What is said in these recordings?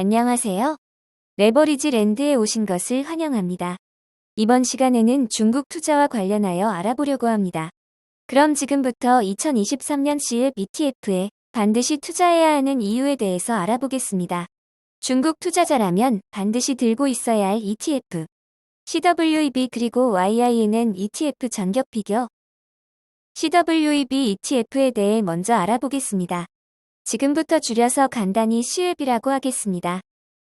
안녕하세요. 레버리지 랜드에 오신 것을 환영합니다. 이번 시간에는 중국 투자와 관련하여 알아보려고 합니다. 그럼 지금부터 2023년 시읍 ETF에 반드시 투자해야 하는 이유에 대해서 알아보겠습니다. 중국 투자자라면 반드시 들고 있어야 할 ETF. CWEB 그리고 YINN ETF 전격 비교. CWEB ETF에 대해 먼저 알아보겠습니다. 지금부터 줄여서 간단히 CWEB이라고 하겠습니다.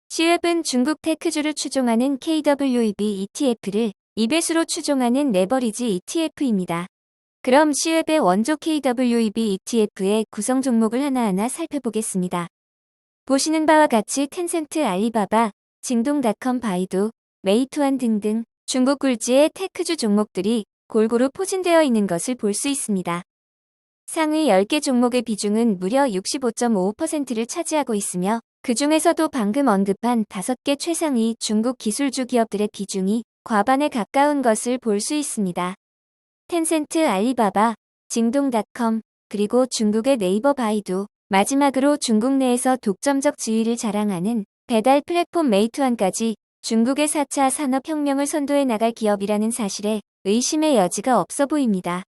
CWEB은 중국 테크주를 추종하는 KWEB ETF를 2배수로 추종하는 레버리지 ETF입니다. 그럼 CWEB의 원조 KWEB ETF의 구성 종목을 하나하나 살펴보겠습니다. 보시는 바와 같이 텐센트, 알리바바, 징동닷컴, 바이두, 메이투안 등등 중국 굴지의 테크주 종목들이 골고루 포진되어 있는 것을 볼 수 있습니다. 상위 10개 종목의 비중은 무려 65.5%를 차지하고 있으며 그 중에서도 방금 언급한 5개 최상위 중국 기술주 기업들의 비중이 과반에 가까운 것을 볼 수 있습니다. 텐센트, 알리바바, 징동닷컴, 그리고 중국의 네이버, 바이두, 마지막으로 중국 내에서 독점적 지위를 자랑하는 배달 플랫폼 메이투안까지 중국의 4차 산업혁명을 선도해 나갈 기업이라는 사실에 의심의 여지가 없어 보입니다.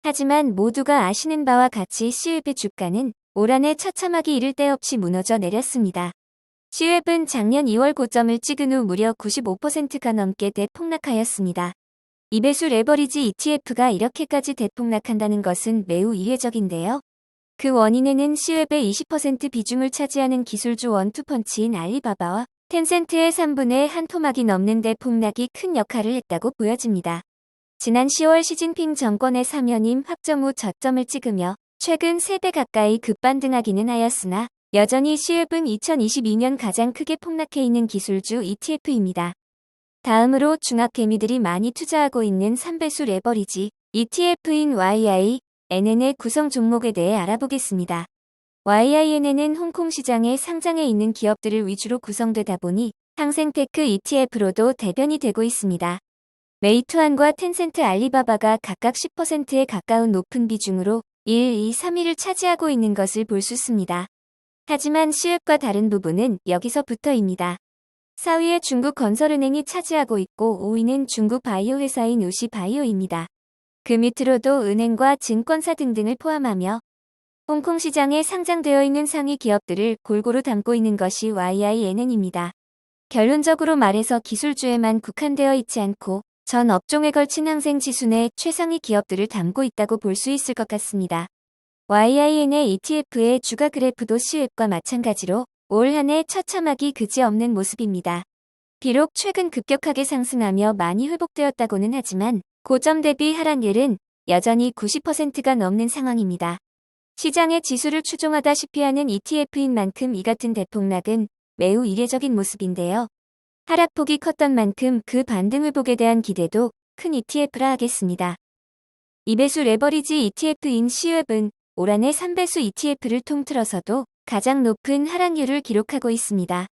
하지만 모두가 아시는 바와 같이 CWEB의 주가는 올 한해 처참하게 이를 데 없이 무너져 내렸습니다. CWEB은 작년 2월 고점을 찍은 후 무려 95%가 넘게 대폭락하였습니다. 2배수 레버리지 ETF가 이렇게까지 대폭락한다는 것은 매우 이례적인데요. 그 원인에는 CWEB의 20% 비중을 차지하는 기술주 원투펀치인 알리바바와 텐센트의 3분의 1 토막이 넘는 대폭락이 큰 역할을 했다고 보여집니다. 지난 10월 시진핑 정권의 사면임 확정 후 저점을 찍으며 최근 3배 가까이 급반등하기는 하였으나 여전히 CWEB은 2022년 가장 크게 폭락해 있는 기술주 ETF입니다. 다음으로 중학개미들이 많이 투자하고 있는 3배수 레버리지 ETF인 YINN의 구성 종목에 대해 알아보겠습니다. YINN은 홍콩 시장에 상장해 있는 기업들을 위주로 구성되다 보니 항생테크 ETF로도 대변이 되고 있습니다. 메이투안과 텐센트, 알리바바가 각각 10%에 가까운 높은 비중으로 1, 2, 3위를 차지하고 있는 것을 볼 수 있습니다. 하지만 CWEB과 다른 부분은 여기서부터입니다. 4위에 중국 건설은행이 차지하고 있고 5위는 중국 바이오 회사인 우시바이오입니다. 그 밑으로도 은행과 증권사 등등을 포함하며 홍콩 시장에 상장되어 있는 상위 기업들을 골고루 담고 있는 것이 YINN입니다. 결론적으로 말해서 기술주에만 국한되어 있지 않고 전 업종에 걸친 항생 지수 내 최상위 기업들을 담고 있다고 볼 수 있을 것 같습니다. YIN의 ETF의 주가 그래프도 CWEB과 마찬가지로 올 한해 처참하기 그지없는 모습입니다. 비록 최근 급격하게 상승하며 많이 회복되었다고는 하지만 고점 대비 하락률은 여전히 90%가 넘는 상황입니다. 시장의 지수를 추종하다시피 하는 ETF인 만큼 이 같은 대폭락은 매우 이례적인 모습인데요. 하락폭이 컸던 만큼 그 반등 회복에 대한 기대도 큰 ETF라 하겠습니다. 2배수 레버리지 ETF인 CWEB은 올 한해 3배수 ETF를 통틀어서도 가장 높은 하락률을 기록하고 있습니다.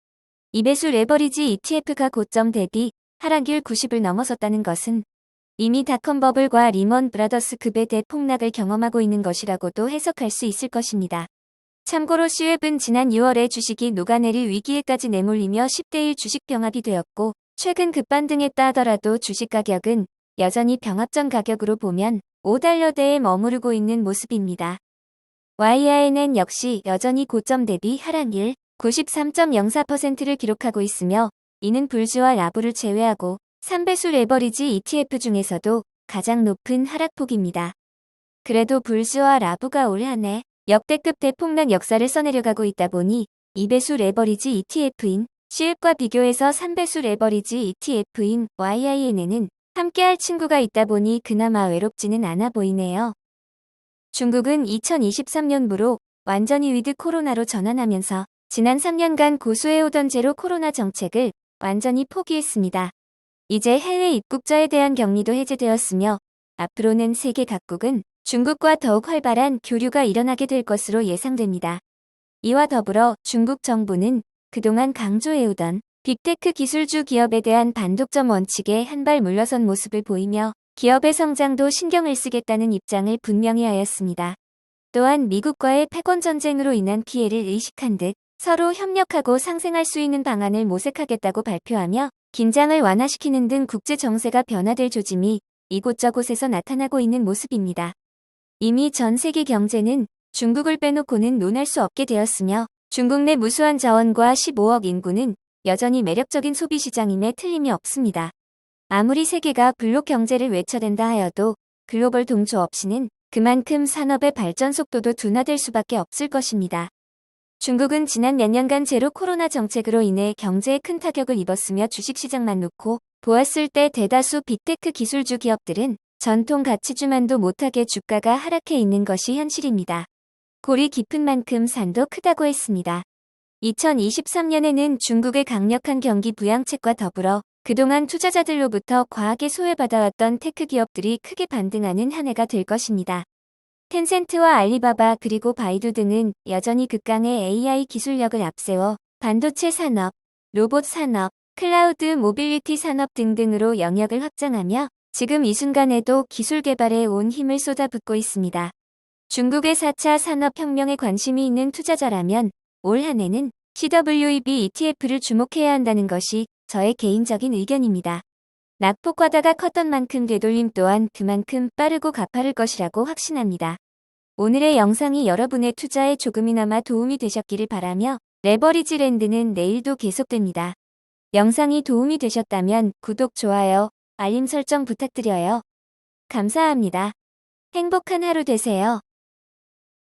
2배수 레버리지 ETF가 고점 대비 하락률 90을 넘어섰다는 것은 이미 닷컴 버블과 리먼 브라더스급의 대폭락을 경험하고 있는 것이라고도 해석할 수 있을 것입니다. 참고로 CWEB은 지난 6월에 주식이 녹아내릴 위기에까지 내몰리며 10대1 주식 병합이 되었고 최근 급반등했다 하더라도 주식 가격은 여전히 병합전 가격으로 보면 5달러대에 머무르고 있는 모습입니다. YINN 역시 여전히 고점 대비 하락률 93.04%를 기록하고 있으며 이는 불주와 라부를 제외하고 3배수 레버리지 ETF 중에서도 가장 높은 하락폭입니다. 그래도 불주와 라부가 올 한해 역대급 대폭락 역사를 써내려가고 있다 보니 2배수 레버리지 ETF인 CWEB과 비교해서 3배수 레버리지 ETF인 YINN은 함께할 친구가 있다 보니 그나마 외롭지는 않아 보이네요. 중국은 2023년부로 완전히 위드 코로나로 전환하면서 지난 3년간 고수해오던 제로 코로나 정책을 완전히 포기했습니다. 이제 해외 입국자에 대한 격리도 해제되었으며 앞으로는 세계 각국은 중국과 더욱 활발한 교류가 일어나게 될 것으로 예상됩니다. 이와 더불어 중국 정부는 그동안 강조해오던 빅테크 기술주 기업에 대한 반독점 원칙에 한 발 물러선 모습을 보이며 기업의 성장도 신경을 쓰겠다는 입장을 분명히 하였습니다. 또한 미국과의 패권 전쟁으로 인한 피해를 의식한 듯 서로 협력하고 상생할 수 있는 방안을 모색하겠다고 발표하며 긴장을 완화시키는 등 국제 정세가 변화될 조짐이 이곳저곳에서 나타나고 있는 모습입니다. 이미 전 세계 경제는 중국을 빼놓고는 논할 수 없게 되었으며 중국 내 무수한 자원과 15억 인구는 여전히 매력적인 소비 시장임에 틀림이 없습니다. 아무리 세계가 블록 경제를 외쳐댄다 하여도 글로벌 동조 없이는 그만큼 산업의 발전 속도도 둔화될 수밖에 없을 것입니다. 중국은 지난 몇 년간 제로 코로나 정책으로 인해 경제에 큰 타격을 입었으며 주식시장만 놓고 보았을 때 대다수 빅테크 기술주 기업들은 전통 가치주만도 못하게 주가가 하락해 있는 것이 현실입니다. 골이 깊은 만큼 산도 크다고 했습니다. 2023년에는 중국의 강력한 경기 부양책과 더불어 그동안 투자자들로부터 과하게 소외받아왔던 테크 기업들이 크게 반등하는 한 해가 될 것입니다. 텐센트와 알리바바 그리고 바이두 등은 여전히 극강의 AI 기술력을 앞세워 반도체 산업, 로봇 산업, 클라우드 모빌리티 산업 등등으로 영역을 확장하며 지금 이 순간에도 기술 개발에 온 힘을 쏟아붓고 있습니다. 중국의 4차 산업혁명에 관심이 있는 투자자라면 올 한 해는 CWEB ETF를 주목해야 한다는 것이 저의 개인적인 의견입니다. 낙폭과다가 컸던 만큼 되돌림 또한 그만큼 빠르고 가파를 것이라고 확신합니다. 오늘의 영상이 여러분의 투자에 조금이나마 도움이 되셨기를 바라며 레버리지 랜드는 내일도 계속됩니다. 영상이 도움이 되셨다면 구독, 좋아요, 알림 설정 부탁드려요. 감사합니다. 행복한 하루 되세요.